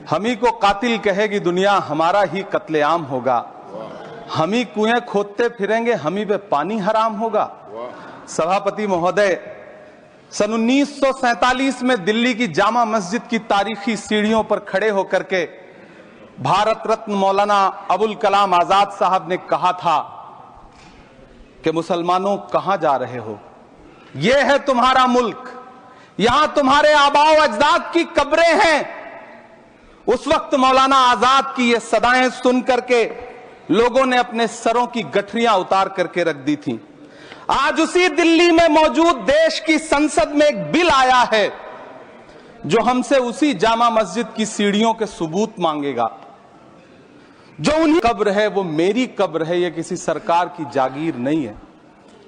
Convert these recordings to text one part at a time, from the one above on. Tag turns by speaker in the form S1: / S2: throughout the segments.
S1: हम ही को कातिल कहेगी दुनिया, हमारा ही कत्लेआम होगा। हम ही कुएं खोदते फिरेंगे, हम ही पे पानी हराम होगा। सभापति महोदय, सन 1947 में दिल्ली की जामा मस्जिद की तारीखी सीढ़ियों पर खड़े होकर के भारत रत्न मौलाना अबुल कलाम आजाद साहब ने कहा था कि मुसलमानों कहां जा रहे हो, यह है तुम्हारा मुल्क, यहां तुम्हारे आबाओ अजदाद की कब्रें हैं। उस वक्त मौलाना आजाद की ये सदाएं सुन करके लोगों ने अपने सरों की गठरियां उतार करके रख दी थी। आज उसी दिल्ली में मौजूद देश की संसद में एक बिल आया है जो हमसे उसी जामा मस्जिद की सीढ़ियों के सबूत मांगेगा। जो उन्हीं कब्र है वो मेरी कब्र है, ये किसी सरकार की जागीर नहीं है।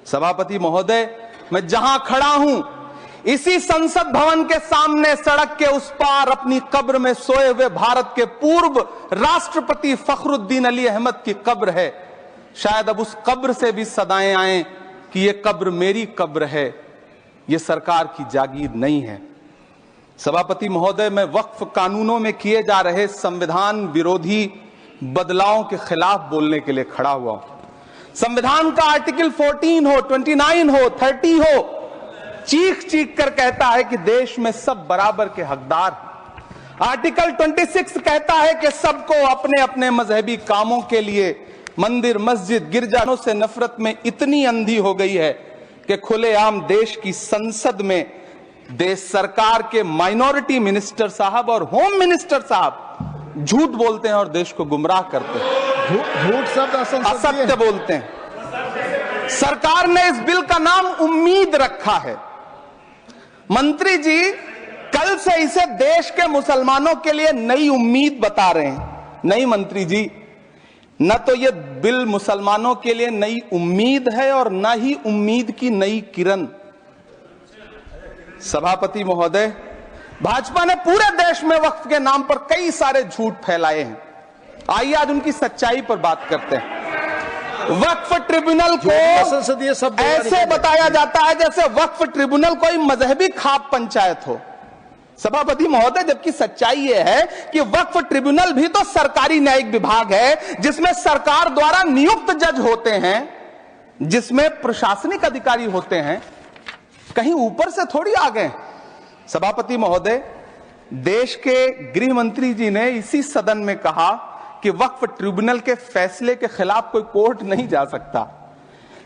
S1: सभापति महोदय, मैं जहां खड़ा हूं इसी संसद भवन के सामने सड़क के उस पार अपनी कब्र में सोए हुए भारत के पूर्व राष्ट्रपति फखरुद्दीन अली अहमद की कब्र है। शायद अब उस कब्र से भी सदाएं आए कि ये कब्र मेरी कब्र है, ये सरकार की जागीर नहीं है। सभापति महोदय, मैं वक्फ कानूनों में किए जा रहे संविधान विरोधी बदलावों के खिलाफ बोलने के लिए खड़ा हुआ हूं। संविधान का आर्टिकल 14 हो, 29 हो, 30 हो, चीख चीख कर कहता है कि देश में सब बराबर के हकदार हैं। आर्टिकल 26 कहता है कि सबको अपने अपने मजहबी कामों के लिए मंदिर, मस्जिद, गिरजाओं से नफरत में इतनी अंधी हो गई है कि खुलेआम देश की संसद में देश सरकार के माइनॉरिटी मिनिस्टर साहब और होम मिनिस्टर साहब झूठ बोलते हैं और देश को गुमराह करते हैं।
S2: झूठ शब्द
S1: असत्य बोलते हैं। सरकार ने इस बिल का नाम उम्मीद रखा है। मंत्री जी कल से इसे देश के मुसलमानों के लिए नई उम्मीद बता रहे हैं। नहीं मंत्री जी, न तो यह बिल मुसलमानों के लिए नई उम्मीद है और न ही उम्मीद की नई किरण। सभापति महोदय, भाजपा ने पूरे देश में वक्फ के नाम पर कई सारे झूठ फैलाए हैं। आइए आज उनकी सच्चाई पर बात करते हैं। वक्फ ट्रिब्यूनल को ऐसे बताया जाता है जैसे वक्फ ट्रिब्यूनल कोई मजहबी खाप पंचायत हो। सभापति महोदय, जबकि सच्चाई यह है कि वक्फ ट्रिब्यूनल भी तो सरकारी न्यायिक विभाग है जिसमें सरकार द्वारा नियुक्त जज होते हैं, जिसमें प्रशासनिक अधिकारी होते हैं, कहीं ऊपर से थोड़ी आ गए। सभापति महोदय, देश के गृह मंत्री जी ने इसी सदन में कहा कि वक्फ ट्रिब्यूनल के फैसले के खिलाफ कोई कोर्ट नहीं जा सकता,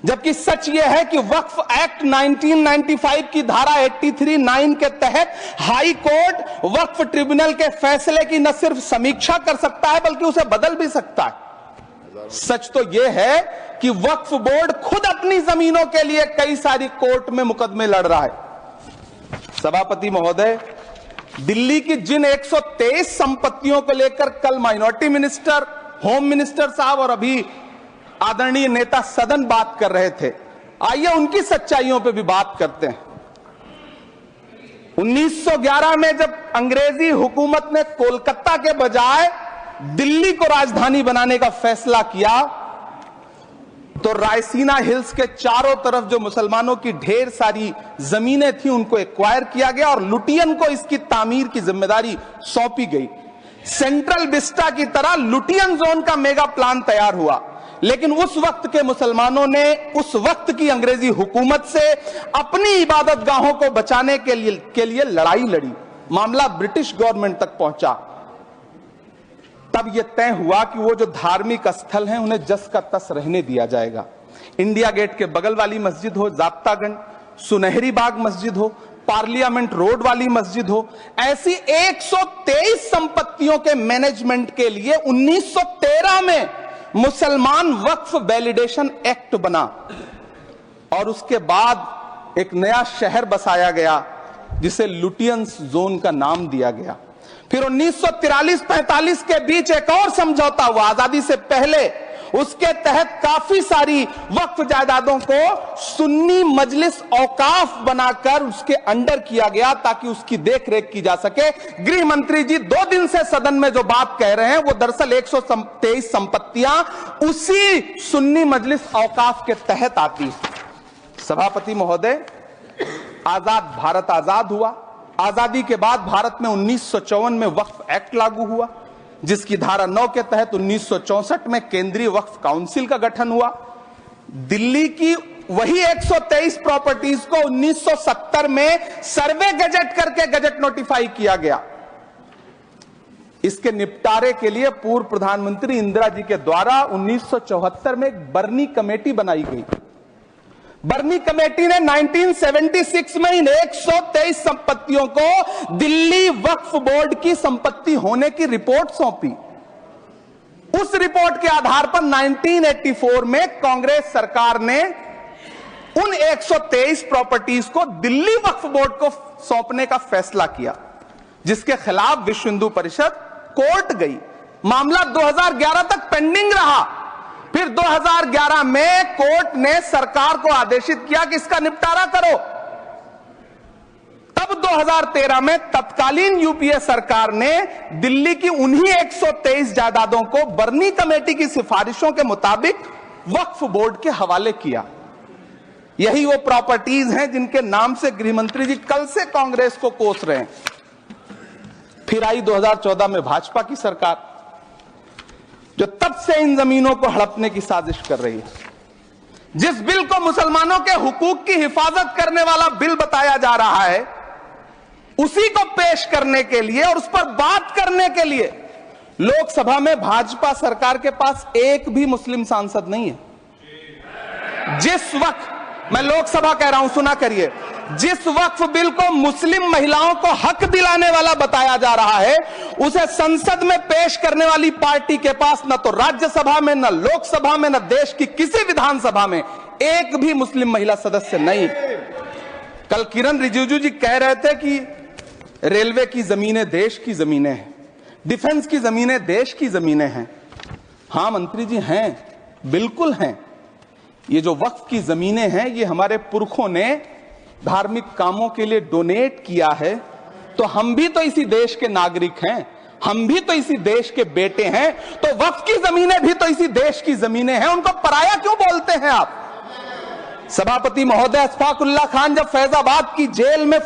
S1: जबकि सच यह है कि वक्फ एक्ट 1995 की धारा 83(9) के तहत हाई कोर्ट वक्फ ट्रिब्यूनल के फैसले की न सिर्फ समीक्षा कर सकता है बल्कि उसे बदल भी सकता है। सच तो यह है कि वक्फ बोर्ड खुद अपनी जमीनों के लिए कई सारी कोर्ट में मुकदमे लड़ रहा है। सभापति महोदय, दिल्ली की जिन 123 संपत्तियों को लेकर कल माइनॉरिटी मिनिस्टर, होम मिनिस्टर साहब और अभी आदरणीय नेता सदन बात कर रहे थे, आइए उनकी सच्चाइयों पे भी बात करते हैं। 1911 में जब अंग्रेजी हुकूमत ने कोलकाता के बजाय दिल्ली को राजधानी बनाने का फैसला किया तो रायसीना हिल्स के चारों तरफ जो मुसलमानों की ढेर सारी जमीनें थी उनको एक्वायर किया गया और लुटियन को इसकी तामीर की जिम्मेदारी सौंपी गई। सेंट्रल विस्टा की तरह लुटियन जोन का मेगा प्लान तैयार हुआ, लेकिन उस वक्त के मुसलमानों ने उस वक्त की अंग्रेजी हुकूमत से अपनी इबादत गाहों को बचाने के लिए लड़ाई लड़ी। मामला ब्रिटिश गवर्नमेंट तक पहुंचा। तब यह तय हुआ कि वो जो धार्मिक स्थल हैं उन्हें जस का तस रहने दिया जाएगा। इंडिया गेट के बगल वाली मस्जिद हो, जाप्तागंज, सुनहरी बाग मस्जिद हो, पार्लियामेंट रोड वाली मस्जिद हो, ऐसी 123 संपत्तियों के मैनेजमेंट के लिए 1913 में मुसलमान वक्फ वैलिडेशन एक्ट बना और उसके बाद एक नया शहर बसाया गया जिसे लुटियंस जोन का नाम दिया गया। फिर 1943-45 के बीच एक और समझौता हुआ आजादी से पहले, उसके तहत काफी सारी वक्फ जायदादों को सुन्नी मजलिस औकाफ बनाकर उसके अंडर किया गया ताकि उसकी देखरेख की जा सके। गृह मंत्री जी 2 दिन से सदन में जो बात कह रहे हैं वो दरअसल 123 संपत्तियां उसी सुन्नी मजलिस औकाफ के तहत आती। सभापति महोदय, आजाद भारत आजाद हुआ, आजादी के बाद भारत में 1954 में वक्फ एक्ट लागू हुआ, जिसकी धारा 9 के तहत 1964 में केंद्रीय वक्फ काउंसिल का गठन हुआ। दिल्ली की वही 123 प्रॉपर्टीज को 1970 में सर्वे गजट करके गजट नोटिफाई किया गया। इसके निपटारे के लिए पूर्व प्रधानमंत्री इंदिरा जी के द्वारा 1974 में एक बर्नी कमेटी बनाई गई। बर्नी कमेटी ने 1976 में इन 123 संपत्तियों को दिल्ली वक्फ बोर्ड की संपत्ति होने की रिपोर्ट सौंपी। उस रिपोर्ट के आधार पर 1984 में कांग्रेस सरकार ने उन 123 प्रॉपर्टीज को दिल्ली वक्फ बोर्ड को सौंपने का फैसला किया, जिसके खिलाफ विश्व हिंदू परिषद कोर्ट गई। मामला 2011 तक पेंडिंग रहा। फिर 2011 में कोर्ट ने सरकार को आदेशित किया कि इसका निपटारा करो। तब 2013 में तत्कालीन यूपीए सरकार ने दिल्ली की उन्हीं 123 जायदादों को बर्नी कमेटी की सिफारिशों के मुताबिक वक्फ बोर्ड के हवाले किया। यही वो प्रॉपर्टीज हैं जिनके नाम से गृहमंत्री जी कल से कांग्रेस को कोस रहे हैं। फिर आई 2014 में भाजपा की सरकार, जो तब से इन जमीनों को हड़पने की साजिश कर रही है। जिस बिल को मुसलमानों के हुकूक की हिफाजत करने वाला बिल बताया जा रहा है, उसी को पेश करने के लिए और उस पर बात करने के लिए लोकसभा में भाजपा सरकार के पास एक भी मुस्लिम सांसद नहीं है। जिस वक्त, मैं लोकसभा कह रहा हूं, सुना करिए, जिस वक्फ बिल को मुस्लिम महिलाओं को हक दिलाने वाला बताया जा रहा है, उसे संसद में पेश करने वाली पार्टी के पास न तो राज्यसभा में, न लोकसभा में, न देश की किसी विधानसभा में एक भी मुस्लिम महिला सदस्य नहीं। कल किरण रिजिजू जी कह रहे थे कि रेलवे की जमीनें देश की जमीनें हैं, डिफेंस की जमीनें देश की जमीनें हैं। हां मंत्री जी, हैं, बिल्कुल हैं। ये जो वक्फ की जमीनें हैं, ये हमारे पुरखों ने धार्मिक कामों के लिए डोनेट किया है। तो हम भी तो इसी देश के नागरिक हैं, हम भी तो इसी देश के बेटे हैं। तो वक्फ की जमीनें भी तो इसी देश की जमीनें हैं, उनको पराया क्यों बोलते हैं आप? सभापति महोदय अशफाक उल्लाह खान जब फैजाबाद की जेल में